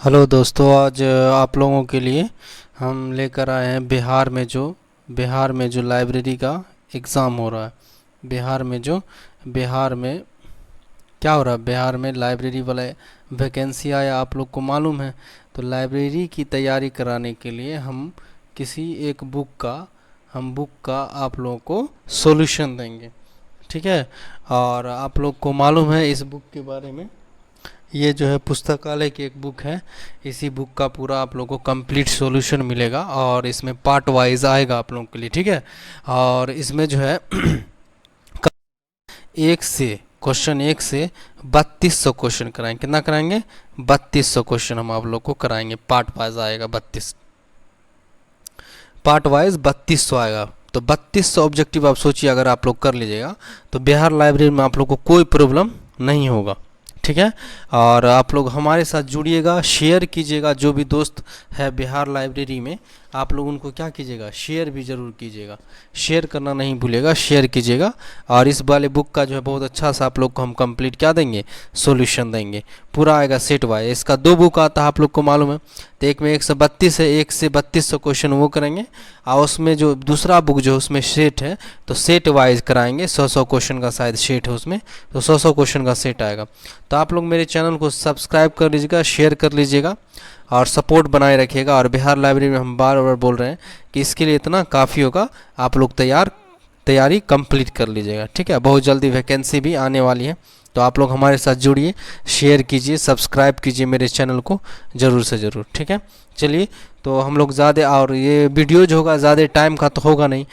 Hello दोस्तों, आज आप लोगों के लिए हम लेकर आए हैं बिहार में जो लाइब्रेरी का एग्ज़ाम हो रहा है। बिहार में क्या हो रहा है? बिहार में लाइब्रेरी वाला वैकेंसी आया, आप लोग को मालूम है। तो लाइब्रेरी की तैयारी कराने के लिए किसी एक बुक का आप लोगों को सॉल्यूशन देंगे, ठीक है। और आप लोग को मालूम है इस बुक के बारे में, ये जो है पुस्तकालय की एक बुक है। इसी बुक का पूरा आप लोगों को कंप्लीट सॉल्यूशन मिलेगा और इसमें पार्ट वाइज आएगा आप लोगों के लिए, ठीक है। और इसमें जो है क्वेश्चन एक से 3200 क्वेश्चन कराएंगे। कितना कराएंगे? 3200 क्वेश्चन हम आप लोग को कराएंगे। पार्ट वाइज आएगा 3200 आएगा। तो 3200 ऑब्जेक्टिव आप सोचिए, अगर आप लोग कर लीजिएगा तो बिहार लाइब्रेरी में आप लोग को कोई प्रॉब्लम नहीं होगा, ठीक है। और आप लोग हमारे साथ जुड़िएगा, शेयर कीजिएगा। जो भी दोस्त है बिहार लाइब्रेरी में, आप लोग उनको क्या कीजिएगा, शेयर भी ज़रूर कीजिएगा। शेयर करना नहीं भूलिएगा, शेयर कीजिएगा। और इस वाले बुक का जो है बहुत अच्छा सा आप लोग को हम कंप्लीट क्या देंगे, सॉल्यूशन देंगे। पूरा आएगा सेट वाइज। इसका 2 बुक आता है, आप लोग को मालूम है। तो एक में 132 है, 1 से 3200 क्वेश्चन वो करेंगे। और उसमें जो दूसरा बुक जो उसमें सेट है, तो सेट वाइज कराएंगे। 100 क्वेश्चन का शायद सेट है उसमें, तो 100 क्वेश्चन का सेट आएगा। तो आप लोग मेरे चैनल को सब्सक्राइब कर लीजिएगा, शेयर कर लीजिएगा और सपोर्ट बनाए रखिएगा। और बिहार लाइब्रेरी में हम बार बार बोल रहे हैं कि इसके लिए इतना काफ़ी होगा। आप लोग तैयारी कंप्लीट कर लीजिएगा, ठीक है। बहुत जल्दी वैकेंसी भी आने वाली है। तो आप लोग हमारे साथ जुड़िए, शेयर कीजिए, सब्सक्राइब कीजिए मेरे चैनल को ज़रूर से ज़रूर, ठीक है। चलिए, तो हम लोग ज़्यादा, और ये वीडियो जो होगा ज़्यादा टाइम का तो होगा नहीं,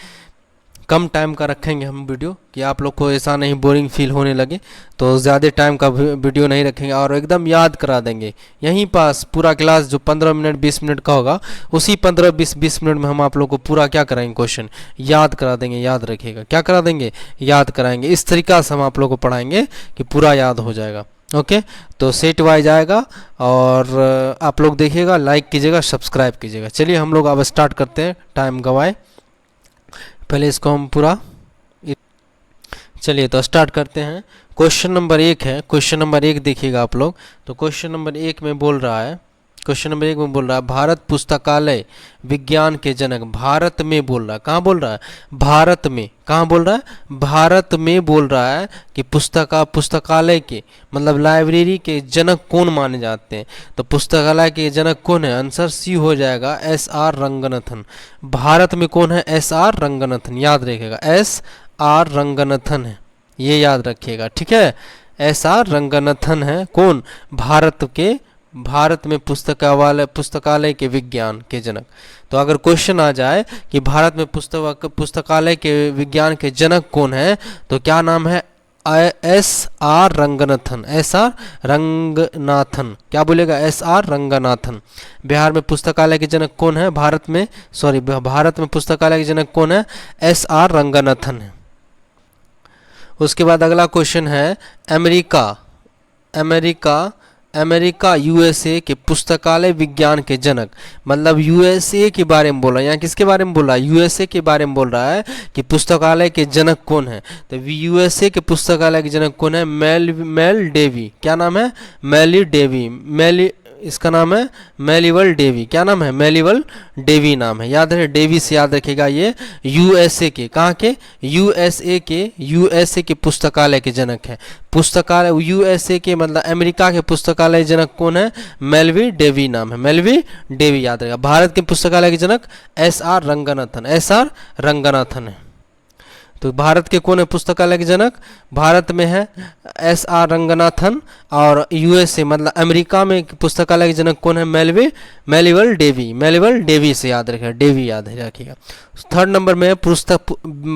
कम टाइम का रखेंगे हम वीडियो, कि आप लोग को ऐसा नहीं बोरिंग फील होने लगे। तो ज़्यादा टाइम का वीडियो नहीं रखेंगे और एकदम याद करा देंगे। यहीं पास पूरा क्लास जो 15 मिनट 20 मिनट का होगा, उसी 15-20 मिनट में हम आप लोग को पूरा क्या कराएंगे, क्वेश्चन याद करा देंगे। याद रखिएगा, क्या करा देंगे, याद कराएंगे। इस तरीक़ा से हम आप लोग को पढ़ाएंगे कि पूरा याद हो जाएगा। ओके, तो सेट वाइज आएगा। और आप लोग देखिएगा, लाइक कीजिएगा, सब्सक्राइब कीजिएगा। चलिए हम लोग अब स्टार्ट करते हैं, टाइम गवाए पहले इसको हम पूरा। चलिए तो स्टार्ट करते हैं। क्वेश्चन नंबर 1 है। क्वेश्चन नंबर 1 देखिएगा आप लोग। तो क्वेश्चन नंबर 1 में बोल रहा है, भारत पुस्तकालय विज्ञान के जनक। भारत में बोल रहा है, कहाँ बोल रहा है, भारत में। कहाँ बोल रहा है, भारत में बोल रहा है कि पुस्तकालय के मतलब लाइब्रेरी के जनक कौन माने जाते हैं। तो पुस्तकालय के जनक कौन है? आंसर सी हो जाएगा, SR रंगनाथन। भारत में कौन है? SR रंगनाथन। याद रखिएगा, SR रंगनाथन है, ये याद रखिएगा, ठीक है। SR रंगनाथन है कौन? भारत में पुस्तकालय के विज्ञान के जनक। तो अगर क्वेश्चन आ जाए कि भारत में पुस्तकालय के विज्ञान के जनक कौन है, तो क्या नाम है? SR रंगनाथन। SR रंगनाथन, क्या बोलेगा? SR रंगनाथन। बिहार में पुस्तकालय के जनक कौन है? भारत में पुस्तकालय के जनक कौन है? SR रंगनाथन है। उसके बाद अगला क्वेश्चन है, अमेरिका USA के पुस्तकालय विज्ञान के जनक। मतलब USA के बारे में बोल रहा है, यहाँ किसके बारे में बोल रहा है? USA के बारे में बोल रहा है कि पुस्तकालय के जनक कौन है। तो USA के पुस्तकालय के जनक कौन है? Melvil Dewey. क्या नाम है? मेली डेवी। इसका नाम है मेलिवल डेवी। क्या नाम है? मेलिवल डेवी नाम है। याद रहे, डेवी से याद रखेगा। ये USA के, कहाँ के? USA के पुस्तकालय के जनक है। पुस्तकालय USA के मतलब अमेरिका के पुस्तकालय जनक कौन है? मेलवी डेवी नाम है, मेलवी डेवी, याद रहेगा। भारत के पुस्तकालय के जनक SR रंगनाथन है। तो भारत के कौन है पुस्तकालय के जनक? भारत में है SR रंगनाथन। और USA मतलब अमेरिका में पुस्तकालय के जनक कौन है? मेलिवल डेवी से याद रखिएगा, डेवी याद रखिएगा। थर्ड नंबर में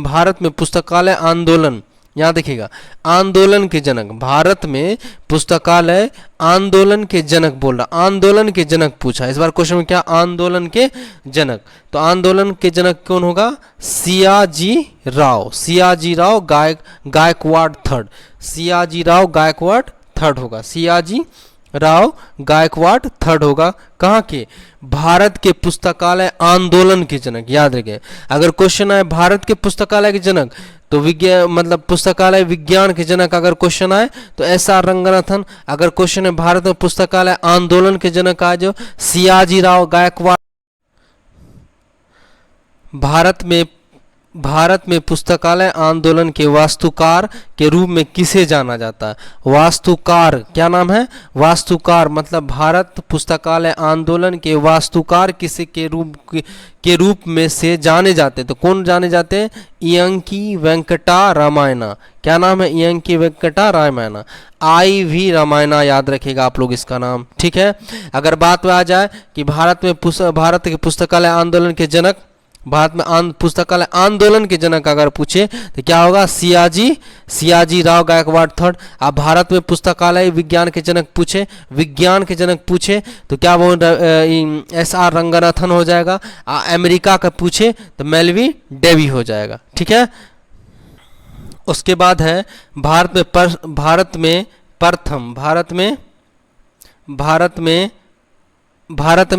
भारत में पुस्तकालय आंदोलन, याद रखिएगा, आंदोलन के जनक। भारत में पुस्तकालय आंदोलन के जनक बोल रहा, आंदोलन के जनक पूछा इस बार क्वेश्चन में। क्या? आंदोलन के जनक। तो आंदोलन के जनक कौन होगा? सियाजी राव गायकवाड़ थर्ड। सियाजी राव गायकवाड़ थर्ड होगा, सियाजी राव गायकवाड़ थर्ड होगा। कहाँ के? भारत के पुस्तकालय आंदोलन के जनक। याद रखें, अगर क्वेश्चन आए भारत के पुस्तकालय के जनक तो विज्ञान मतलब पुस्तकालय विज्ञान के जनक अगर क्वेश्चन आए तो एस.आर. रंगनाथन। अगर क्वेश्चन है भारत में पुस्तकालय आंदोलन के जनक आ जो सियाजी राव गायकवाड़। भारत में पुस्तकालय आंदोलन के वास्तुकार के रूप में किसे जाना जाता है? वास्तुकार, क्या नाम है? वास्तुकार, मतलब भारत पुस्तकालय आंदोलन के वास्तुकार किसे के रूप में से जाने जाते हैं। तो कौन जाने जाते हैं? इयंकी वेंकटा रामायणा। क्या नाम है? इयंकी वेंकटा रामायणा। I.V. रामायणा याद रखिएगा आप लोग इसका नाम, ठीक है। अगर बात में आ जाए कि भारत के पुस्तकालय आंदोलन के जनक, भारत में पुस्तकालय आंदोलन के जनक अगर पूछे तो क्या होगा? सियाजी राव गायकवाड़ थर्ड। अब भारत में पुस्तकालय विज्ञान के जनक पूछे, विज्ञान के जनक पूछे तो क्या वो एस.आर. रंगनाथन हो जाएगा। अमेरिका का पूछे तो मेलवी डेवी हो जाएगा, ठीक है। उसके बाद है भारत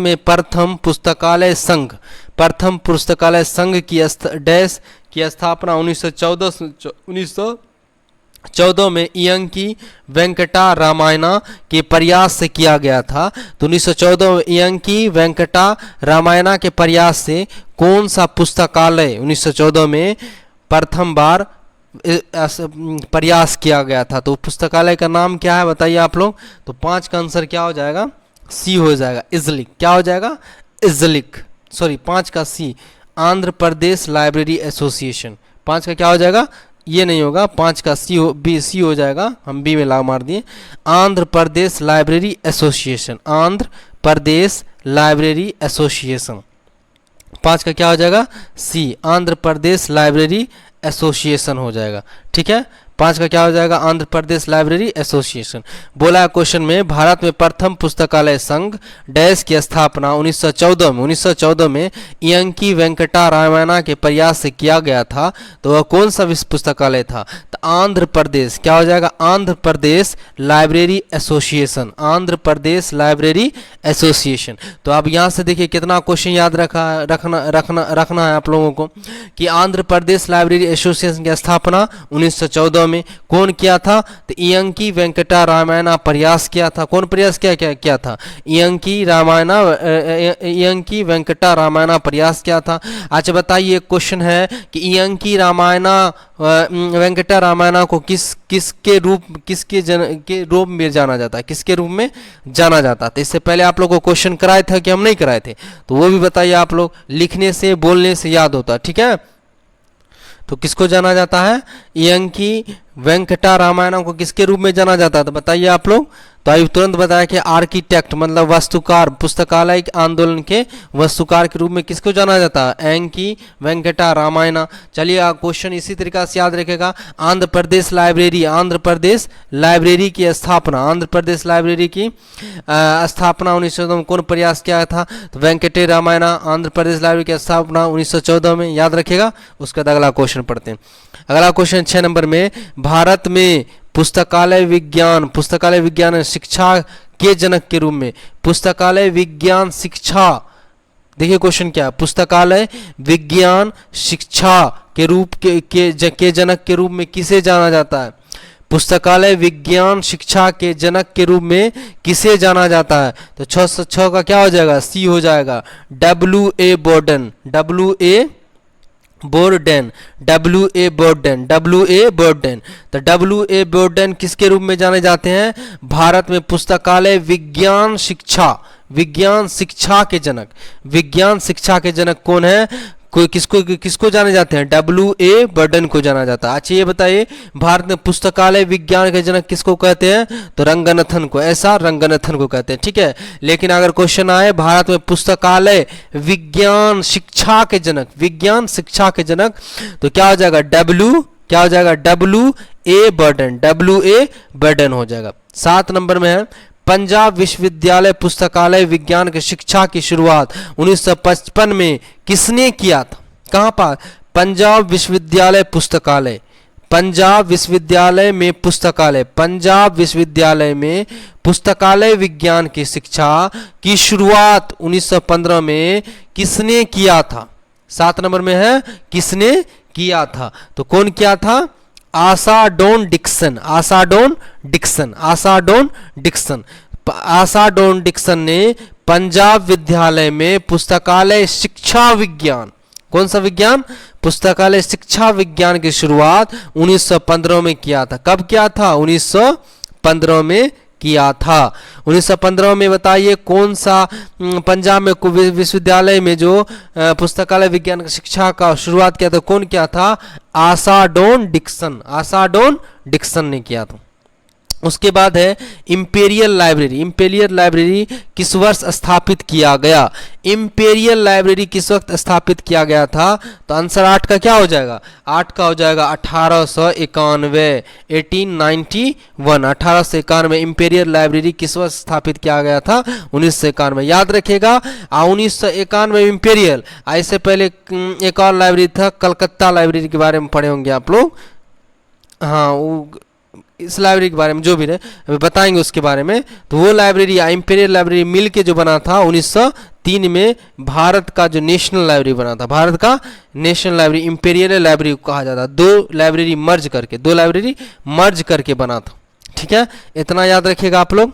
में प्रथम पुस्तकालय संघ की स्थापना 1914 में इयंकी वेंकटा रामायणा के प्रयास से किया गया था। तो 1914 में इयंकी वेंकटा रामायणा के प्रयास से कौन सा पुस्तकालय 1914 में प्रथम बार प्रयास किया गया था? तो पुस्तकालय का नाम क्या है बताइए आप लोग। तो 5 का आंसर क्या हो जाएगा? सी हो जाएगा, इजलिक। क्या हो जाएगा? इजलिक। सॉरी, 5 का सी, आंध्र प्रदेश लाइब्रेरी एसोसिएशन। 5 का क्या हो जाएगा? ये नहीं होगा, 5 का सी हो जाएगा, हम बी में ला मार दिए। Andhra Pradesh library association, Andhra Pradesh library association. 5 का क्या हो जाएगा? सी, आंध्र प्रदेश लाइब्रेरी एसोसिएशन हो जाएगा, ठीक है। 5 का क्या हो जाएगा? Andhra Pradesh library association. बोला है क्वेश्चन में भारत में प्रथम पुस्तकालय संघ डैश की स्थापना 1914 में इयंकी वेंकटा रामायणा के प्रयास से किया गया था। तो वह कौन सा विश्व पुस्तकालय था? तो आंध्र प्रदेश, क्या हो जाएगा? Andhra Pradesh library association, Andhra Pradesh library association. तो अब यहाँ से देखिए कितना क्वेश्चन याद रखना है आप लोगों को कि आंध्र प्रदेश लाइब्रेरी एसोसिएशन की स्थापना 1914 में कौन किया था? तो इयंकी वेंकटा रामायणा प्रयास किया था। कौन प्रयास किया था? इयंकी वेंकटा रामायणा प्रयास किया था। अच्छा बताइए, क्वेश्चन है कि इयंकी वेंकटा रामायणा को किसके रूप में जाना जाता है? किसके रूप में जाना जाता है? तो इससे पहले आप लोगों को क्वेश्चन कराए थे कि हम नहीं कराए थे? तो वो भी बताइए आप लोग, लिखने से बोलने से याद होता है, ठीक है। तो किसको जाना जाता है? इयंकी वेंकटा रामायणा को किसके रूप में जाना जाता है? तो बताइए आप लोग। तो अभी तुरंत बताया कि आर्किटेक्ट मतलब वास्तुकार, पुस्तकालय आंदोलन के वास्तुकार के रूप में किसको जाना जाता है? इयंकी वेंकटा रामायणा। चलिए क्वेश्चन इसी तरीका से याद रखेगा। आंध्र प्रदेश लाइब्रेरी की स्थापना, आंध्र प्रदेश लाइब्रेरी की स्थापना 1914 में कौन प्रयास किया था? तो वेंकटे रामायणा। आंध्र प्रदेश लाइब्रेरी की स्थापना 1914 में, याद रखेगा। उसके बाद अगला क्वेश्चन पढ़ते हैं। अगला क्वेश्चन 6 नंबर में, भारत में पुस्तकालय विज्ञान शिक्षा के जनक के रूप में, पुस्तकालय विज्ञान शिक्षा, देखिए क्वेश्चन क्या है, पुस्तकालय विज्ञान शिक्षा के रूप के जनक के रूप में किसे जाना जाता है? पुस्तकालय विज्ञान शिक्षा के जनक के रूप में किसे जाना जाता है? तो 6 का क्या हो जाएगा? सी हो जाएगा, W.A. बोर्डन। तो W.A. बोर्डन किसके रूप में जाने जाते हैं? भारत में पुस्तकालय विज्ञान शिक्षा के जनक कौन है? कोई किसको जाने जाते हैं? W.A. बोर्डन को जाना जाता है। अच्छा ये बताइए, भारत में पुस्तकालय विज्ञान के जनक किसको कहते हैं? तो रंगनाथन को, ऐसा रंगनाथन को कहते हैं, ठीक है। लेकिन अगर क्वेश्चन आए भारत में पुस्तकालय विज्ञान शिक्षा के जनक, तो क्या हो जाएगा? W.A. बोर्डन हो जाएगा। 7 नंबर में है, पंजाब विश्वविद्यालय पुस्तकालय विज्ञान की शिक्षा की शुरुआत 1955 में किसने किया था? कहां पर? पंजाब विश्वविद्यालय पुस्तकालय पंजाब विश्वविद्यालय में पुस्तकालय, पंजाब विश्वविद्यालय में पुस्तकालय विज्ञान की शिक्षा की शुरुआत 1915 में किसने किया था? 7 नंबर में है किसने किया था, तो कौन किया था? आशा डॉन डिक्सन, आशा डॉन डिक्सन, आशा डॉन डिक्सन। आशा डॉन डिक्सन ने पंजाब विद्यालय में पुस्तकालय शिक्षा विज्ञान, कौन सा विज्ञान? पुस्तकालय शिक्षा विज्ञान की शुरुआत 1915 में किया था। कब किया था? 1915 में किया था। 1915 में बताइए कौन सा पंजाब में विश्वविद्यालय में जो पुस्तकालय विज्ञान की शिक्षा का शुरुआत किया था, कौन किया था? आशा डॉन डिक्सन, आशा डॉन डिक्सन ने किया था। उसके बाद है इंपीरियल लाइब्रेरी। इंपीरियल लाइब्रेरी किस वर्ष स्थापित किया गया? इंपीरियल लाइब्रेरी किस वक्त स्थापित किया गया था? तो आंसर 8 का क्या हो जाएगा? 8 का हो जाएगा 1891, 1891, 1891। इंपीरियल लाइब्रेरी किस वर्ष स्थापित किया गया था? 1991। याद रखिएगा 1991 इंपीरियल। इससे पहले एक और लाइब्रेरी था, कलकत्ता लाइब्रेरी के बारे में पढ़े होंगे आप लोग। हाँ, वो इस लाइब्रेरी के बारे में जो भी है बताएंगे उसके बारे में। तो वो लाइब्रेरी इंपीरियल लाइब्रेरी मिल के जो बना था 1903 में भारत का जो नेशनल लाइब्रेरी बना था, भारत का नेशनल लाइब्रेरी इंपीरियल लाइब्रेरी कहा जाता है। दो लाइब्रेरी मर्ज करके बना था। ठीक है, इतना याद रखिएगा आप लोग।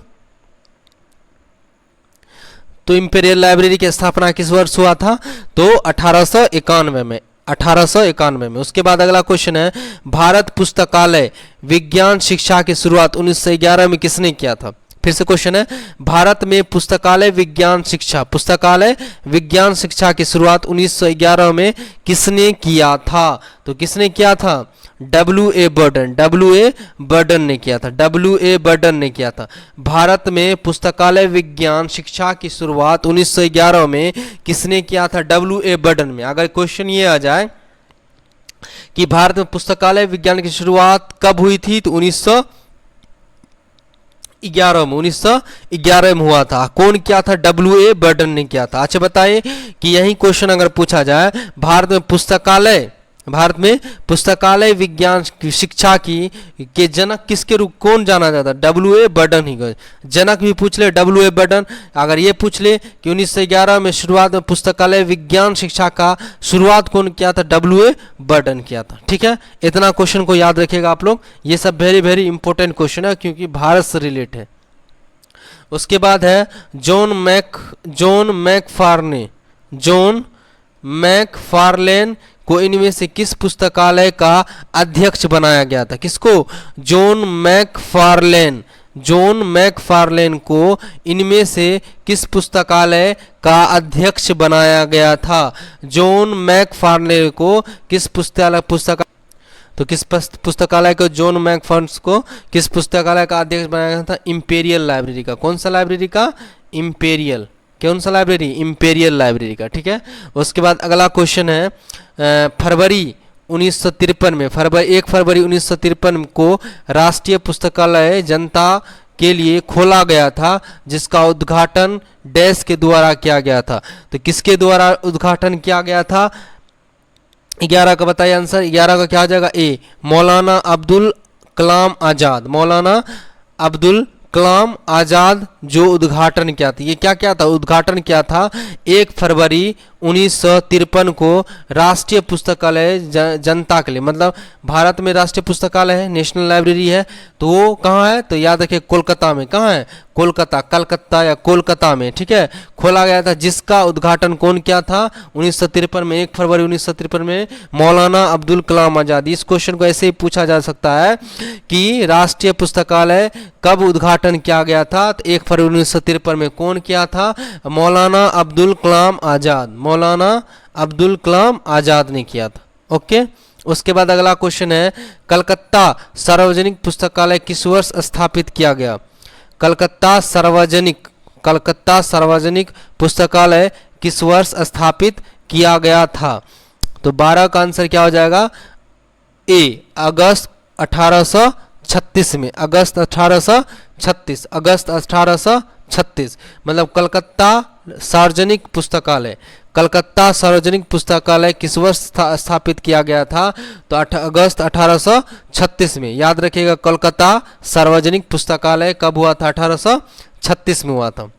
तो इंपीरियल लाइब्रेरी की स्थापना किस वर्ष हुआ था? तो 1891 में, 1891 में। उसके बाद अगला क्वेश्चन है भारत पुस्तकालय विज्ञान शिक्षा की शुरुआत 1911 में किसने किया था? फिर से क्वेश्चन है भारत में पुस्तकालय विज्ञान शिक्षा, पुस्तकालय विज्ञान शिक्षा की शुरुआत 1911 में किसने किया था? तो किसने किया था? W.A. Burden, W.A. बर्डन ने किया था, W.A. बर्डन ने किया था। भारत में पुस्तकालय विज्ञान शिक्षा की शुरुआत 1911 में किसने किया था? W.A. बर्डन में। अगर क्वेश्चन ये आ जाए कि भारत में पुस्तकालय विज्ञान की शुरुआत कब हुई थी, तो 1911 में हुआ था। कौन किया था? W.A. बर्डन ने किया था। अच्छा बताइए कि यही क्वेश्चन अगर पूछा जाए भारत में पुस्तकालय विज्ञान की शिक्षा के जनक किसके रूप कौन जाना जाता है? W.A. बर्डन ही। जनक भी पूछ ले W.A. बर्डन। अगर ये पूछ ले कि 1911 में शुरुआत में पुस्तकालय विज्ञान शिक्षा का शुरुआत कौन किया था? W.A. बर्डन किया था। ठीक है, इतना क्वेश्चन को याद रखिएगा आप लोग। ये सब वेरी वेरी इंपॉर्टेंट क्वेश्चन है क्योंकि भारत से रिलेट है। उसके बाद है जॉन मैकफार्लेन को इनमें से किस पुस्तकालय का अध्यक्ष बनाया गया था? किसको? जॉन मैकफार्लेन को इनमें से किस पुस्तकालय का अध्यक्ष बनाया गया था? जॉन मैकफार्लेन को किस पुस्तकालय को जॉन मैकफार्लेन को किस पुस्तकालय का अध्यक्ष बनाया गया था? इंपीरियल लाइब्रेरी का। कौन सा लाइब्रेरी का? इंपीरियल। कौन सा लाइब्रेरी? इंपीरियल लाइब्रेरी का। ठीक है, उसके बाद अगला क्वेश्चन है फरवरी 1953 में 1 फरवरी 1953 को राष्ट्रीय पुस्तकालय जनता के लिए खोला गया था, जिसका उद्घाटन डैश के द्वारा किया गया था। तो किसके द्वारा उद्घाटन किया गया था? 11 का बताइए आंसर। 11 का क्या हो जाएगा? ए, मौलाना अब्दुल कलाम आज़ाद। मौलाना अब्दुल कलाम आज़ाद जो उद्घाटन किया था। ये क्या था? उद्घाटन किया था 1 फरवरी 1953 को राष्ट्रीय पुस्तकालय जनता के लिए। मतलब भारत में राष्ट्रीय पुस्तकालय है, नेशनल लाइब्रेरी है, तो वो कहाँ है? तो याद रखिए कोलकाता में। कहाँ है? कलकत्ता या कोलकाता में। ठीक है, खोला गया था, जिसका उद्घाटन कौन किया था? 1953 में, 1 फरवरी 1953 में मौलाना अब्दुल कलाम आज़ाद। इस क्वेश्चन को ऐसे ही पूछा जा सकता है कि राष्ट्रीय पुस्तकालय कब उद्घाटन किया गया था? तो 1 फरवरी 1953 में। कौन किया था? मौलाना अब्दुल कलाम आज़ाद। मौलाना अब्दुल कलाम आज़ाद ने किया था। ओके, उसके बाद अगला क्वेश्चन है कलकत्ता सार्वजनिक पुस्तकालय किस वर्ष स्थापित किया गया? कलकत्ता सार्वजनिक पुस्तकालय किस वर्ष स्थापित किया गया था? तो 12 का आंसर क्या हो जाएगा? ए, अगस्त 1836 में। अगस्त 1836 मतलब कलकत्ता सार्वजनिक पुस्तकालय कलकत्ता सार्वजनिक पुस्तकालय किस वर्ष स्थापित किया गया था? तो 8 अगस्त 1836 में। याद रखिएगा, कोलकाता सार्वजनिक पुस्तकालय कब हुआ था? 1836 में हुआ था।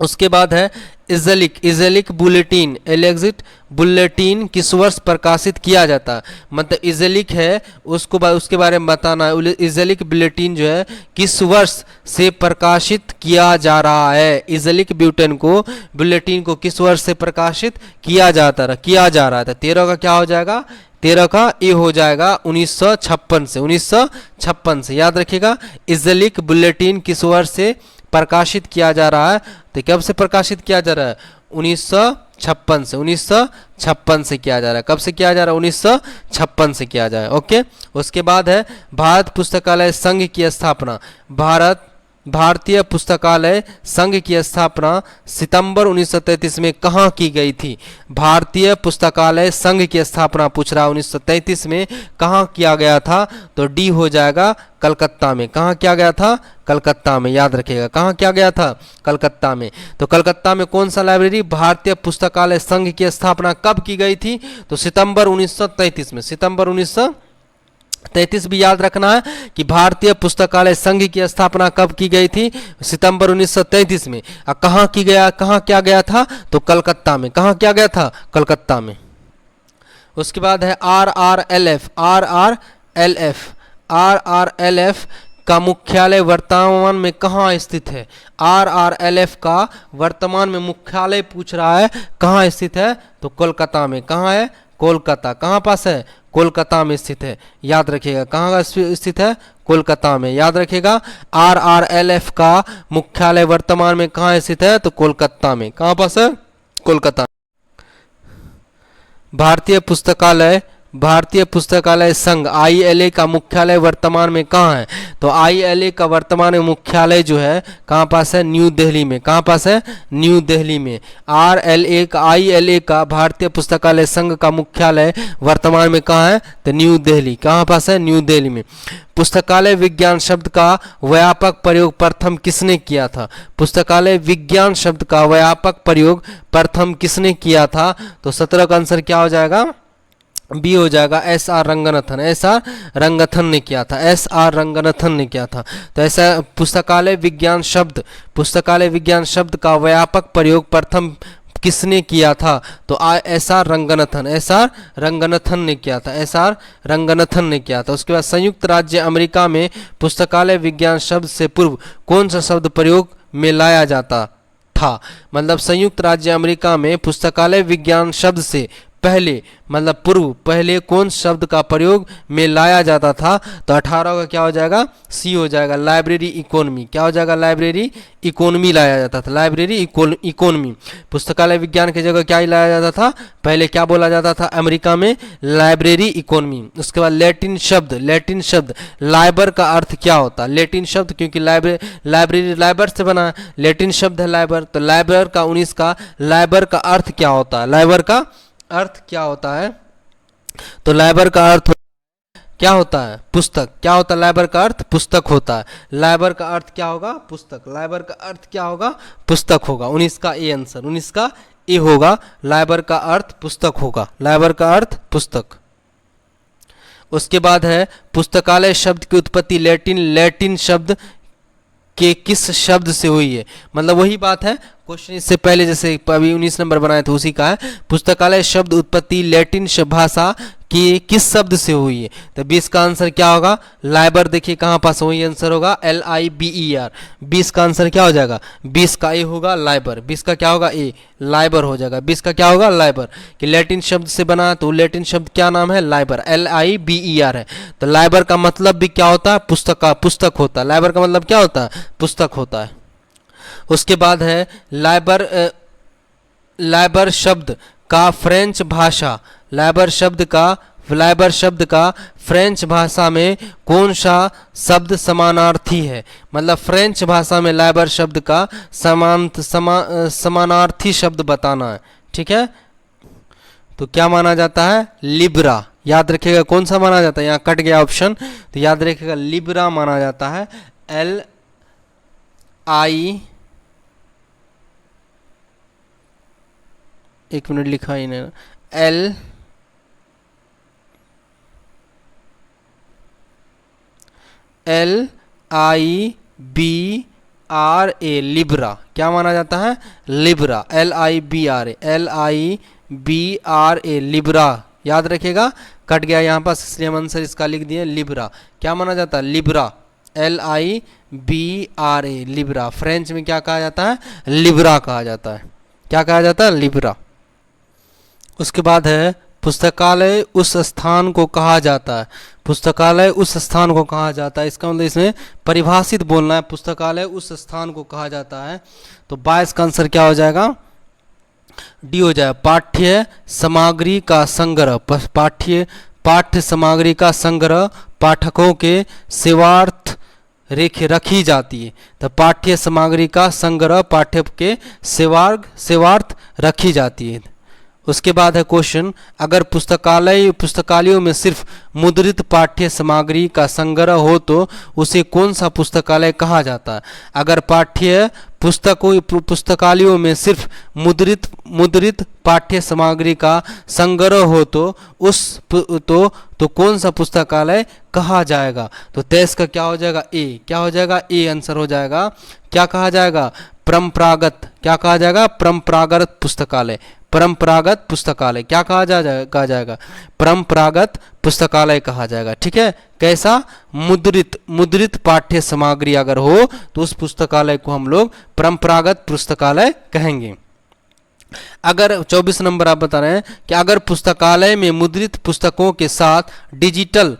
उसके बाद है इज़ेलिक बुलेटिन, एलेक्जिट बुलेटिन किस वर्ष प्रकाशित किया जाता है? मतलब इज़ेलिक है उसके बारे में बताना है। इज़ेलिक बुलेटिन जो है किस वर्ष से प्रकाशित किया जा रहा है? इज़ेलिक बुलेटिन को किस वर्ष से प्रकाशित किया जा रहा था? 13 का क्या हो जाएगा? 13 का ए हो जाएगा 1956 से। 1956 से याद रखिएगा, इज़ेलिक बुलेटिन किस वर्ष से प्रकाशित किया जा रहा है? तो कब से प्रकाशित किया जा रहा है? 1956 से। 1956 से किया जा रहा है। कब से किया जा रहा है? 1956 से किया जा रहा है। ओके। उसके बाद है भारत पुस्तकालय संघ की स्थापना। भारतीय पुस्तकालय संघ की स्थापना सितंबर 1933 में कहाँ की गई थी? भारतीय पुस्तकालय संघ की स्थापना पूछ रहा है 1933 में कहाँ किया गया था? तो डी हो जाएगा कलकत्ता में। कहाँ किया गया था? कलकत्ता में। याद रखिएगा, कहाँ किया गया था? कलकत्ता में। तो कलकत्ता में कौन सा लाइब्रेरी? भारतीय पुस्तकालय संघ की स्थापना कब की गई थी? तो सितंबर 1933 में। सितंबर 1933 भी याद रखना है कि भारतीय पुस्तकालय संघ की स्थापना कब की गई थी? सितंबर 1933 में। कहाँ किया गया था? तो कलकत्ता में। कहाँ किया गया था? कलकत्ता में। उसके बाद है RRLF का मुख्यालय वर्तमान में कहाँ स्थित है? RRLF का वर्तमान में मुख्यालय पूछ रहा है, कहाँ स्थित है? तो कोलकाता में। कहाँ है? कोलकाता। कहाँ पास है? कोलकाता में स्थित है। याद रखिएगा, कहाँ स्थित है? कोलकाता में। याद रखिएगा, RRLF का मुख्यालय वर्तमान में कहाँ स्थित है? तो कोलकाता में। कहाँ पास है? कोलकाता। भारतीय पुस्तकालय संघ ILA का मुख्यालय वर्तमान में कहाँ है? तो ILA का वर्तमान में मुख्यालय जो है कहाँ पास है? न्यू दिल्ली में। कहाँ पास है? न्यू दिल्ली में। ILA का भारतीय पुस्तकालय संघ का मुख्यालय वर्तमान में कहाँ है? तो न्यू दिल्ली। कहाँ पास है? न्यू दिल्ली में। पुस्तकालय विज्ञान शब्द का व्यापक प्रयोग प्रथम किसने किया था? पुस्तकालय विज्ञान शब्द का व्यापक प्रयोग प्रथम किसने किया था? तो 17 का आंसर क्या हो जाएगा? बी हो जाएगा, SR रंगनाथन। SR रंगनाथन ने किया था। SR रंगनाथन ने किया था। तो ऐसा पुस्तकालय विज्ञान शब्द का व्यापक प्रयोग प्रथम किसने किया था? तो SR रंगनाथन ने किया था। SR रंगनाथन ने किया था। उसके बाद संयुक्त राज्य अमेरिका में पुस्तकालय विज्ञान शब्द से पूर्व कौन सा शब्द प्रयोग में लाया जाता था? मतलब संयुक्त राज्य अमेरिका में पुस्तकालय विज्ञान शब्द से पहले कौन शब्द का प्रयोग में लाया जाता था? तो 18 का क्या हो जाएगा? सी हो जाएगा, लाइब्रेरी इकोनॉमी। क्या हो जाएगा? लाइब्रेरी इकोनॉमी लाया जाता था। Library economy. पुस्तकालय विज्ञान की जगह क्या ही लाया जाता था? पहले क्या बोला जाता था अमेरिका में? Library economy. उसके बाद लैटिन शब्द लाइबर का अर्थ क्या होता है? लैटिन शब्द, क्योंकि लाइब्रेरी लाइबर से बना है, लैटिन शब्द है लाइबर। तो लाइबर का 19 का लाइबर का अर्थ क्या होता है? लाइबर का अर्थ क्या होता है? तो लाइबर का अर्थ क्या होता है? पुस्तक। क्या होता है? लाइबर का अर्थ पुस्तक होता है। लाइबर का अर्थ क्या होगा? पुस्तक। लाइबर का अर्थ क्या होगा? पुस्तक होगा। 19 का ए आंसर। 19 का ए होगा, लाइबर का अर्थ पुस्तक होगा। लाइबर का अर्थ पुस्तक। उसके बाद है पुस्तकालय शब्द की उत्पत्ति लैटिन शब्द के किस शब्द से हुई है? मतलब वही बात है, क्वेश्चन इससे पहले जैसे अभी 19 नंबर बनाए थे उसी का है। पुस्तकालय शब्द उत्पत्ति लैटिन भाषा की किस शब्द से हुई है? तो 20 का आंसर क्या होगा? लाइबर। देखिए कहाँ पास वही आंसर होगा, LIBER। 20 का आंसर क्या हो जाएगा? 20 का ए होगा, लाइबर। 20 का क्या होगा? ए, लाइबर हो जाएगा। 20 का क्या होगा? लाइबर। कि लैटिन शब्द से बना है, तो लैटिन शब्द क्या नाम है? लाइबर। LIBER है। तो लाइबर का मतलब भी क्या होता है? पुस्तक होता है। लाइबर का मतलब क्या होता है? पुस्तक होता है। उसके बाद है लाइबर शब्द का फ्रेंच भाषा में कौन सा शब्द समानार्थी है? मतलब फ्रेंच भाषा में लाइबर शब्द का समानार्थी शब्द बताना है। ठीक है, तो क्या माना जाता है? लिब्रा। याद रखिएगा कौन सा माना जाता है? यहाँ कट गया ऑप्शन, तो याद रखिएगा लिब्रा माना जाता है। एक मिनट लिखा ही नहीं, LIBRA, लिब्रा। क्या माना जाता है? Libra, LIBRA, Libra. याद रखिएगा, कट गया यहाँ पर इसलिए हम आंसर इसका लिख दिए लिब्रा। क्या माना जाता है? Libra, LIBRA, Libra. फ्रेंच में क्या कहा जाता है? लिब्रा कहा जाता है। क्या कहा जाता है? लिब्रा। उसके बाद है पुस्तकालय उस स्थान को कहा जाता है। पुस्तकालय उस स्थान को कहा जाता है, इसका मतलब इसमें परिभाषित बोलना है। पुस्तकालय उस स्थान को कहा जाता है, तो 22 का आंसर क्या हो जाएगा? डी हो जाएगा, पाठ्य सामग्री का संग्रह। पाठ्य सामग्री का संग्रह पाठकों के सेवार्थ रखी जाती है। तो पाठ्य सामग्री का संग्रह पाठक के सेवार्थ रखी जाती है। उसके बाद है क्वेश्चन, अगर पुस्तकालयों में सिर्फ मुद्रित पाठ्य सामग्री का संग्रह हो तो उसे कौन सा पुस्तकालय कहा जाता है? अगर पाठ्य पुस्तकालयों में सिर्फ मुद्रित पाठ्य सामग्री का संग्रह हो तो कौन सा पुस्तकालय कहा जाएगा? तो 23 का क्या हो जाएगा? ए। क्या हो जाएगा? ए आंसर हो जाएगा। क्या कहा जाएगा? परंपरागत। क्या कहा जाएगा? परंपरागत पुस्तकालय। परंपरागत पुस्तकालय क्या कहा जाएगा? परंपरागत पुस्तकालय कहा जाएगा। ठीक है, कैसा? मुद्रित पाठ्य सामग्री अगर हो तो उस पुस्तकालय को हम लोग परंपरागत पुस्तकालय कहेंगे। अगर 24 नंबर आप बता रहे हैं कि अगर पुस्तकालय में मुद्रित पुस्तकों के साथ डिजिटल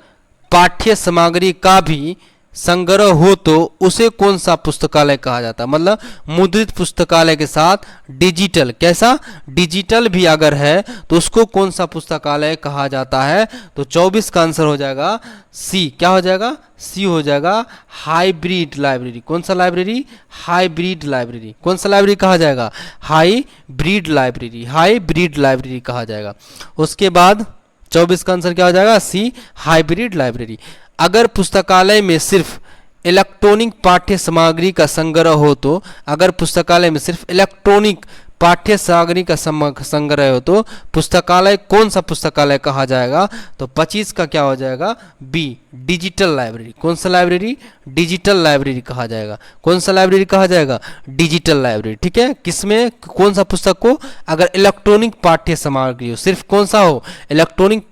पाठ्य सामग्री का भी संग्रह हो तो उसे कौन सा पुस्तकालय कहा जाता है? मतलब मुद्रित पुस्तकालय के साथ डिजिटल, कैसा? डिजिटल भी अगर है तो उसको कौन सा पुस्तकालय कहा जाता है? तो 24 का आंसर हो जाएगा सी। क्या हो जाएगा? सी हो जाएगा, हाइब्रिड लाइब्रेरी। कौन सा लाइब्रेरी? Hybrid library. कौन सा लाइब्रेरी कहा जाएगा? Hybrid library. हाइब्रिड लाइब्रेरी कहा जाएगा। उसके बाद 24 का आंसर क्या हो जाएगा? सी, हाइब्रिड लाइब्रेरी। अगर पुस्तकालय में सिर्फ इलेक्ट्रॉनिक पाठ्य सामग्री का संग्रह हो तो, अगर पुस्तकालय में सिर्फ इलेक्ट्रॉनिक पाठ्य सामग्री का संग्रह हो तो पुस्तकालय कौन सा पुस्तकालय कहा जाएगा? तो 25 का क्या हो जाएगा? B, digital library. कौन सा लाइब्रेरी? डिजिटल लाइब्रेरी कहा जाएगा। कौन सा लाइब्रेरी कहा जाएगा? Digital library. ठीक है, किसमें कौन सा पुस्तक को? अगर इलेक्ट्रॉनिक पाठ्य सामग्री हो, सिर्फ कौन सा हो? इलेक्ट्रॉनिक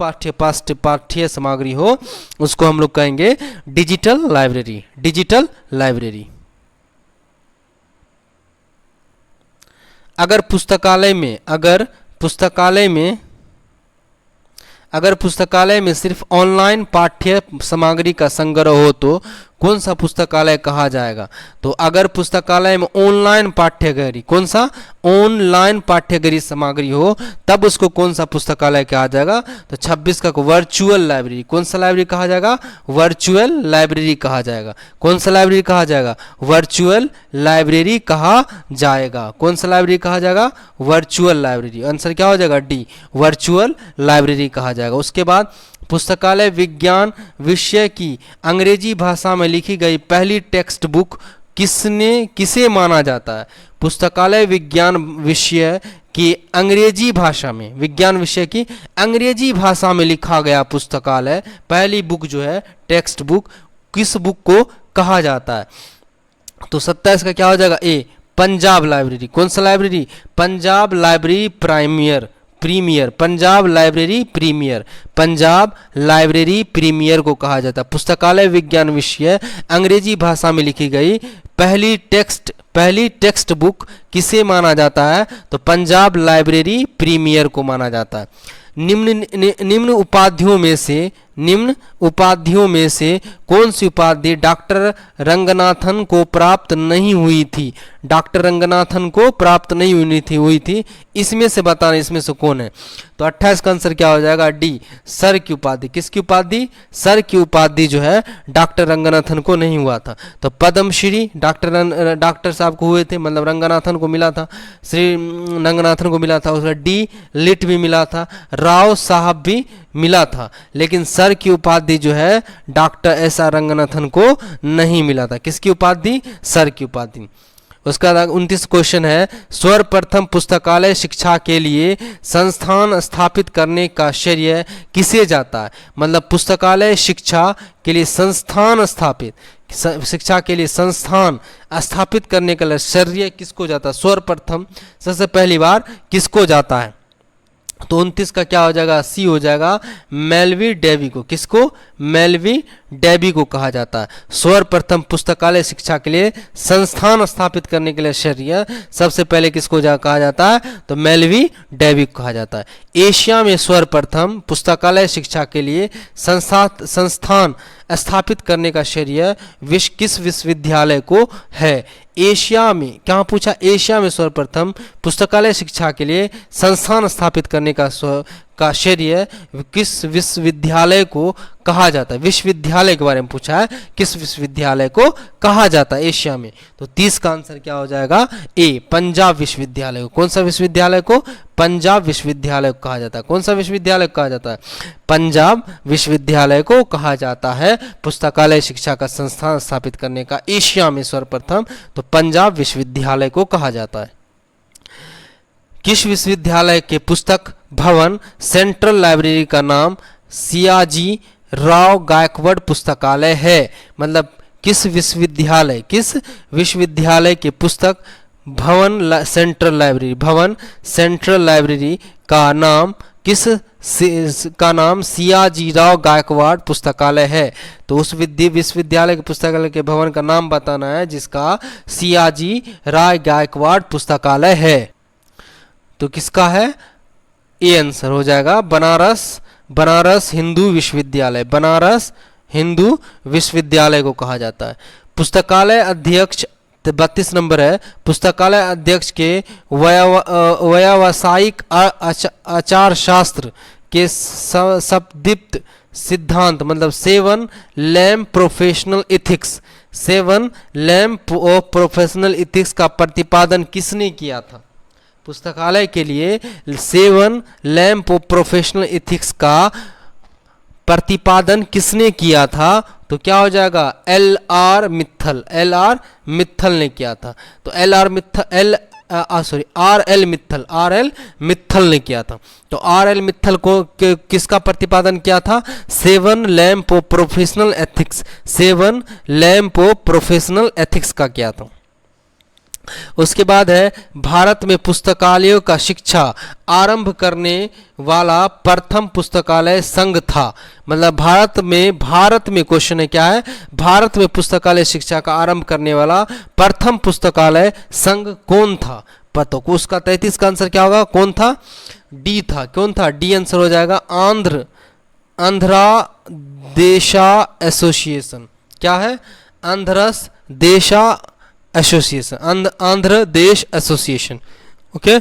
पाठ्य सामग्री हो, उसको हम लोग कहेंगे डिजिटल लाइब्रेरी। Digital library. अगर पुस्तकालय में सिर्फ ऑनलाइन पाठ्य सामग्री का संग्रह हो तो कौन सा पुस्तकालय कहा जाएगा? तो अगर पुस्तकालय में ऑनलाइन पाठ्यगरी, कौन सा? ऑनलाइन पाठ्यगरी सामग्री हो तब उसको कौन सा पुस्तकालय कहा जाएगा? तो 26 का वर्चुअल लाइब्रेरी। कौन सा लाइब्रेरी कहा जाएगा? वर्चुअल लाइब्रेरी कहा जाएगा। कौन सा लाइब्रेरी कहा जाएगा? वर्चुअल लाइब्रेरी कहा जाएगा। कौन सा लाइब्रेरी कहा जाएगा? Virtual library. आंसर क्या हो जाएगा? डी, वर्चुअल लाइब्रेरी कहा जाएगा। उसके बाद पुस्तकालय विज्ञान विषय की अंग्रेजी भाषा में लिखी गई पहली टेक्स्ट बुक किसे माना जाता है? पुस्तकालय विज्ञान विषय की अंग्रेजी भाषा में, विज्ञान विषय की अंग्रेजी भाषा में लिखा गया पुस्तकालय पहली बुक जो है टेक्स्ट बुक, किस बुक को कहा जाता है? तो 27 का क्या हो जाएगा? A, Punjab library. कौन सा library? Punjab library premier. Punjab library premier. Punjab library premier को कहा जाता है। पुस्तकालय विज्ञान विषय अंग्रेजी भाषा में लिखी गई पहली टेक्स्ट बुक किसे माना जाता है? तो पंजाब लाइब्रेरी प्रीमियर को माना जाता है। निम्न उपाधियों में से कौन सी उपाधि डॉक्टर रंगनाथन को प्राप्त नहीं हुई थी? डॉक्टर रंगनाथन को प्राप्त नहीं हुई थी इसमें से बताना, इसमें से कौन है? तो 28 का आंसर क्या हो जाएगा? डी, सर की उपाधि। किसकी उपाधि? सर की उपाधि जो है डॉक्टर रंगनाथन को नहीं हुआ था। तो पद्मश्री डॉक्टर साहब को हुए थे, मतलब रंगनाथन को मिला था, श्री रंगनाथन को मिला था। उसका डी लिट भी मिला था, राव साहब भी मिला था, लेकिन सर की उपाधि जो है डॉक्टर एस आर रंगनाथन को नहीं मिला था। किसकी उपाधि? सर की उपाधि। उसका 29 क्वेश्चन है, सर्वप्रथम पुस्तकालय शिक्षा के लिए संस्थान स्थापित करने का श्रेय किसे जाता है? मतलब पुस्तकालय शिक्षा के लिए संस्थान स्थापित, शिक्षा के लिए संस्थान स्थापित करने का श्रेय किसको जाता है? सर्वप्रथम सबसे पहली बार किसको जाता है? तो 29 का क्या हो जाएगा? सी हो जाएगा, मेलवी डेवी को। किसको? मेलवी डेवी को कहा जाता है। सर्वप्रथम पुस्तकालय शिक्षा के लिए संस्थान स्थापित करने के लिए श्रेय सबसे पहले किसको कहा जाता है? तो मेलवी डेवी को कहा जाता है। एशिया में सर्वप्रथम पुस्तकालय शिक्षा के लिए संस्थान स्थापित करने का श्रेय किस विश्वविद्यालय को है? एशिया में, क्या पूछा? एशिया में सर्वप्रथम पुस्तकालय शिक्षा के लिए संस्थान स्थापित करने का श्रेय किस विश्वविद्यालय को कहा जाता है? विश्वविद्यालय के बारे में पूछा है, किस विश्वविद्यालय को कहा जाता है एशिया में? तो 30 का आंसर क्या हो जाएगा? ए, पंजाब विश्वविद्यालय को। कौन सा विश्वविद्यालय को? पंजाब विश्वविद्यालय को कहा जाता है। कौन सा विश्वविद्यालय को कहा जाता है? पंजाब विश्वविद्यालय को कहा जाता है पुस्तकालय शिक्षा का संस्थान स्थापित करने का एशिया में सर्वप्रथम, तो पंजाब विश्वविद्यालय को कहा जाता है। किस विश्वविद्यालय के पुस्तक भवन सेंट्रल लाइब्रेरी का नाम सियाजी राव गायकवाड़ पुस्तकालय है? मतलब किस विश्वविद्यालय के पुस्तक भवन सेंट्रल लाइब्रेरी का नाम सियाजी राव गायकवाड़ पुस्तकालय है? तो उस विश्वविद्यालय के पुस्तकालय के भवन का नाम बताना है जिसका सियाजी राव गायकवाड़ पुस्तकालय है। तो किसका है? ए आंसर हो जाएगा, बनारस हिंदू विश्वविद्यालय। बनारस हिंदू विश्वविद्यालय को कहा जाता है। पुस्तकालय अध्यक्ष 32 नंबर है, पुस्तकालय अध्यक्ष के व्यावसायिक आचार शास्त्र के संदीप्त सिद्धांत, मतलब 7 लैम्प प्रोफेशनल इथिक्स का प्रतिपादन किसने किया था? पुस्तकालय के लिए 7 लैम्प प्रोफेशनल इथिक्स का प्रतिपादन किसने किया था? तो क्या हो जाएगा? LR मित्तल ने किया था। तो RL मित्तल ने किया था। तो RL मित्तल को किसका प्रतिपादन किया था? 7 लैम्प प्रोफेशनल एथिक्स का किया था। उसके बाद है, भारत में पुस्तकालयों का शिक्षा आरंभ करने वाला प्रथम पुस्तकालय संघ था। मतलब भारत में क्वेश्चन है क्या है? भारत में पुस्तकालय शिक्षा का आरंभ करने वाला प्रथम पुस्तकालय संघ कौन था? पता को उसका 33 का आंसर क्या होगा? कौन था? डी था। कौन था? डी आंसर हो जाएगा, आंध्रा देशा एसोसिएशन। क्या है? आंध्र देश एसोसिएशन। ओके,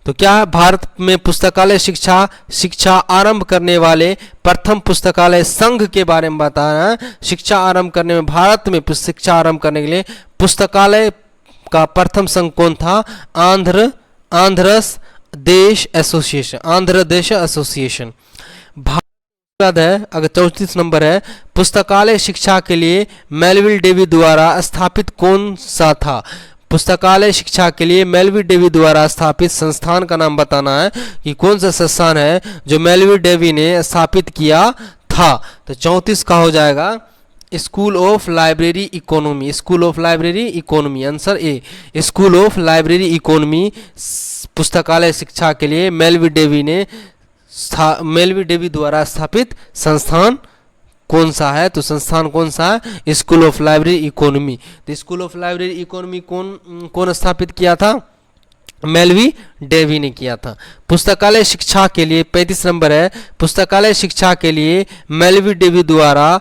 तो क्या है? भारत में पुस्तकालय शिक्षा आरंभ करने वाले प्रथम पुस्तकालय संघ के बारे में बताना है। शिक्षा आरंभ करने में, भारत में शिक्षा आरंभ करने के लिए पुस्तकालय का प्रथम संघ कौन था? आंध्र देश एसोसिएशन। है अगर 34 नंबर है, पुस्तकालय शिक्षा के लिए मेलविल डेवी द्वारा स्थापित कौन सा था? पुस्तकालय शिक्षा के लिए मेलविल डेवी द्वारा स्थापित संस्थान का नाम बताना है कि कौन सा संस्थान है जो मेलविल डेवी ने स्थापित किया था। तो 34 का हो जाएगा, school of library economy. Answer A, school of library economy पुस्तकालय शिक्षा के लिए मेलविल डेवी द्वारा स्थापित संस्थान कौन सा है? तो संस्थान कौन सा है? School of library economy. तो स्कूल ऑफ लाइब्रेरी इकोनॉमी कौन स्थापित किया था? मेलवी डेवी ने किया था। पुस्तकालय शिक्षा के लिए 35 नंबर है, पुस्तकालय शिक्षा के लिए मेलवी डेवी द्वारा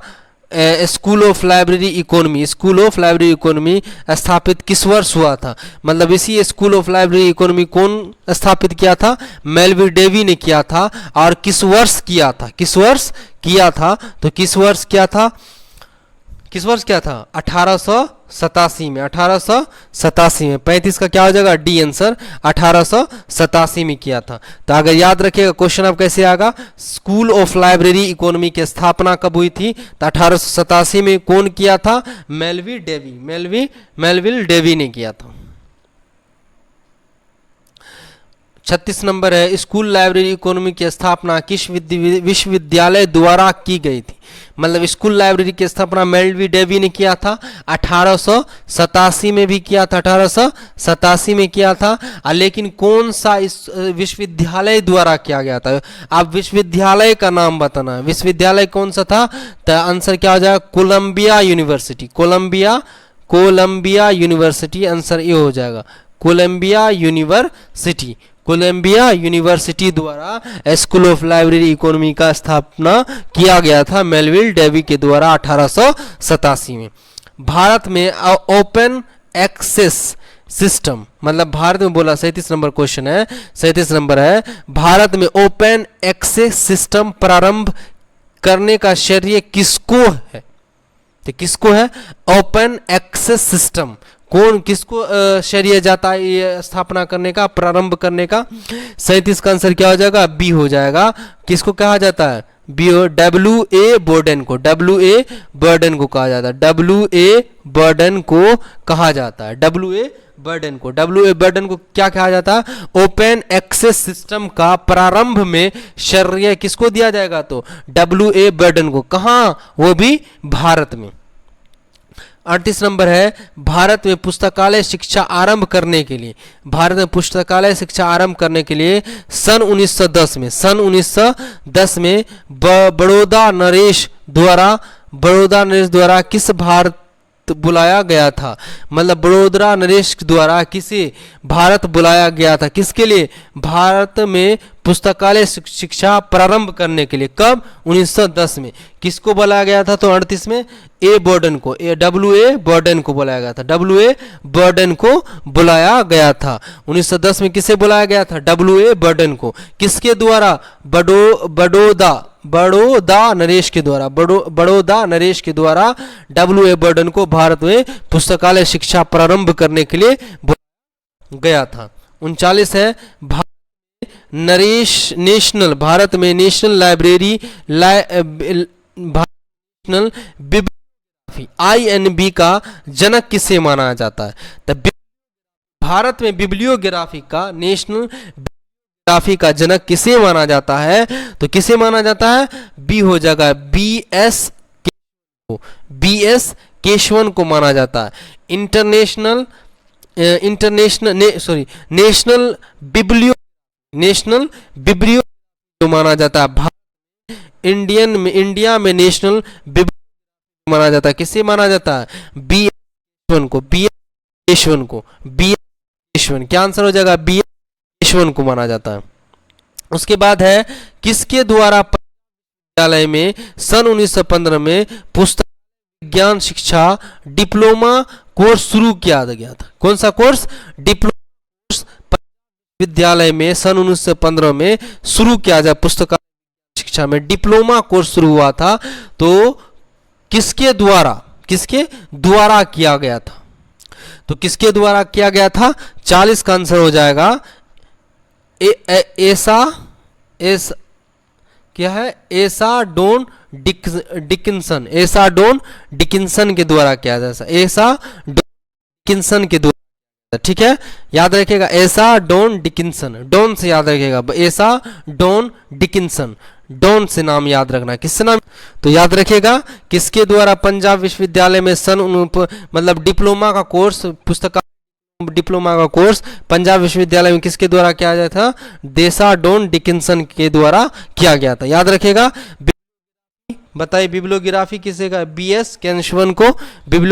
स्कूल ऑफ लाइब्रेरी इकोनॉमी स्थापित किस वर्ष हुआ था? मतलब इसी स्कूल ऑफ लाइब्रेरी इकोनॉमी कौन स्थापित किया था? मेलवी डेवी ने किया था। और किस वर्ष किया था? तो किस वर्ष किया था? 1800 में 1887 में 35 का क्या हो जाएगा डी आंसर 1887 में किया था। तो अगर याद रखिएगा क्वेश्चन अब कैसे आएगा, स्कूल ऑफ लाइब्रेरी इकोनॉमी की स्थापना कब हुई थी, तो 1887 में कौन किया था, मेलविल डेवी ने किया था। 36 नंबर है, स्कूल लाइब्रेरी इकोनॉमी की स्थापना किस विश्वविद्यालय द्वारा की गई थी। मतलब स्कूल लाइब्रेरी की स्थापना मेलविल डेवी ने किया था, 1887 में भी किया था, 1887 में किया था। लेकिन कौन सा इस विश्वविद्यालय द्वारा किया गया था, आप विश्वविद्यालय का नाम बताना है, विश्वविद्यालय कौन सा था, तो आंसर क्या हो जाएगा Columbia university, Columbia university, answer ये हो जाएगा कोलंबिया यूनिवर्सिटी द्वारा स्कूल ऑफ लाइब्रेरी इकोनॉमी का स्थापना किया गया था मेलविल डेवी के द्वारा 1887 में। भारत में ओपन एक्सेस सिस्टम, मतलब भारत में बोला 37 नंबर क्वेश्चन है, 37 नंबर है, भारत में ओपन एक्सेस सिस्टम प्रारंभ करने का श्रेय किसको है, तो किसको है ओपन एक्सेस सिस्टम, कौन किसको श्रेय जाता है ये स्थापना करने का, प्रारंभ करने का। 37 का आंसर क्या हो जाएगा बी हो जाएगा। किसको कहा जाता है, बी W.A. बोर्डन को, W.A. बर्डन को कहा जाता है, W.A. बर्डन को कहा जाता है, W.A. बर्डन को क्या कहा जाता है, ओपन एक्सेस सिस्टम का प्रारंभ में श्रेय किसको दिया जाएगा, तो W.A. बर्डन को। कहाँ, वो भी भारत में। 38 नंबर है, भारत में पुस्तकालय शिक्षा आरंभ करने के लिए, भारत में पुस्तकालय शिक्षा आरंभ करने के लिए सन 1910 में बड़ौदा नरेश द्वारा किस भारत बुलाया गया था। मतलब बड़ोदरा नरेश द्वारा किसे भारत बुलाया गया था, किसके लिए, भारत में पुस्तकालय शिक्षा प्रारंभ करने के लिए। कब, 1910 में। किसको बुलाया गया था, तो 38 में W.A. बर्डन को बुलाया गया था, W.A. बर्डन को बुलाया गया था। 1910 में किसे बुलाया गया था, W.A. बर्डन को। किसके द्वारा, बड़ौदा नरेश के द्वारा, W.A. बर्डन को भारत में पुस्तकालय शिक्षा प्रारंभ करने के लिए बुलाया गया था। 39 है, भारत में national library national bibliography INB का जनक किसे माना जाता है। तब भारत में बिब्लियोग्राफी का नेशनल बिब्लियोग्राफी का जनक किसे माना जाता है, तो किसे माना जाता है, बी हो जाएगा BS केशवन को माना जाता है। नेशनल बिब्लियो माना जाता है। इंडिया में नेशनल बिब्लियो माना जाता है, किसे माना जाता है, बी केशवन। क्या आंसर हो जाएगा, बी केशवन को माना जाता है। उसके बाद है, किसके द्वारा विद्यालय में सन 1915 में पुस्तक विज्ञान शिक्षा डिप्लोमा कोर्स शुरू किया गया था। कौन सा कोर्स, डिप्लोमा कोर्स विद्यालय में सन 1915 में शुरू किया जाए, पुस्तक शिक्षा में डिप्लोमा कोर्स शुरू हुआ था। तो किसके द्वारा किया गया था, तो किसके द्वारा किया गया था, 40 का आंसर हो जाएगा एसा डॉन डिकिंसन के द्वारा किया जाता है, एसा डॉन डिकिंसन के द्वारा। ठीक है, याद रखिएगा एसा डॉन डिकिंसन, डॉन से याद रखिएगा, एसा डॉन डिकिंसन, डॉन से नाम याद रखना, किससे नाम, तो याद रखिएगा किसके द्वारा पंजाब विश्वविद्यालय में मतलब डिप्लोमा का कोर्स, डिप्लोमा का कोर्स पंजाब विश्वविद्यालय में किसके द्वारा किया गया था, एसा डॉन डिकिंसन के द्वारा किया गया था। याद रखिएगा, बताइए बिब्लियोग्राफी किसे का, BS केशवन को बिब्लियोग्राफी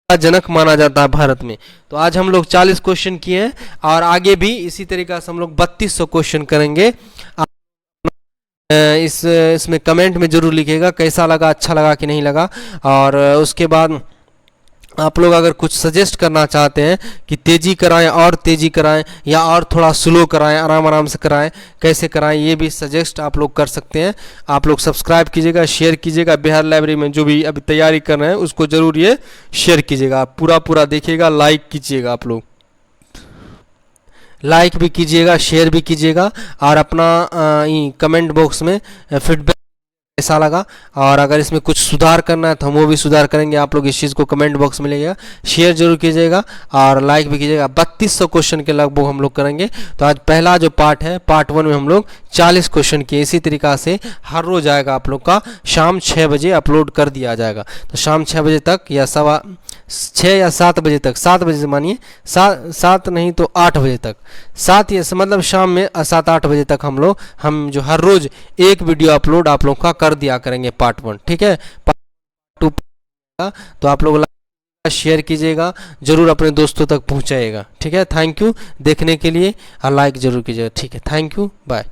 का जनक माना जाता है भारत में। तो आज हम लोग 40 क्वेश्चन किए हैं और आगे भी इसी तरीका से हम लोग 3200 क्वेश्चन करेंगे। इसमें कमेंट में जरूर लिखिएगा कैसा लगा, अच्छा लगा कि नहीं लगा। और उसके बाद आप लोग अगर कुछ सजेस्ट करना चाहते हैं कि तेज़ी कराएं और तेज़ी कराएं या और थोड़ा स्लो कराएं, आराम आराम से कराएं, कैसे कराएं, ये भी सजेस्ट आप लोग कर सकते हैं। आप लोग सब्सक्राइब कीजिएगा, शेयर कीजिएगा। बिहार लाइब्रेरी में जो भी अभी तैयारी कर रहे हैं उसको ज़रूर ये शेयर कीजिएगा, पूरा देखिएगा, लाइक कीजिएगा, आप लोग लाइक भी कीजिएगा, शेयर भी कीजिएगा, और अपना कमेंट बॉक्स में फीडबैक कैसा लगा, और अगर इसमें कुछ सुधार करना है तो हम वो भी सुधार करेंगे। आप लोग इस चीज़ को कमेंट बॉक्स में लिखिएगा, शेयर जरूर कीजिएगा और लाइक भी कीजिएगा। 3200 क्वेश्चन के लगभग हम लोग करेंगे। तो आज पहला जो पार्ट है, पार्ट 1 में हम लोग 40 क्वेश्चन किए। इसी तरीक़ा से हर रोज़ आएगा आप लोग का, शाम 6 बजे अपलोड कर दिया जाएगा। तो शाम 6 बजे तक या 6 या 7 बजे तक, 7 बजे से मानिए, 7 नहीं तो 8 बजे तक, 7 या मतलब शाम में 7-8 बजे तक हम जो हर रोज़ एक वीडियो अपलोड आप लोग का कर दिया करेंगे, पार्ट 1। ठीक है, पार्ट 2 तो आप लोग शेयर कीजिएगा, जरूर अपने दोस्तों तक पहुंचाइएगा। ठीक है, थैंक यू देखने के लिए, और लाइक जरूर कीजिएगा। ठीक है, थैंक यू, बाय।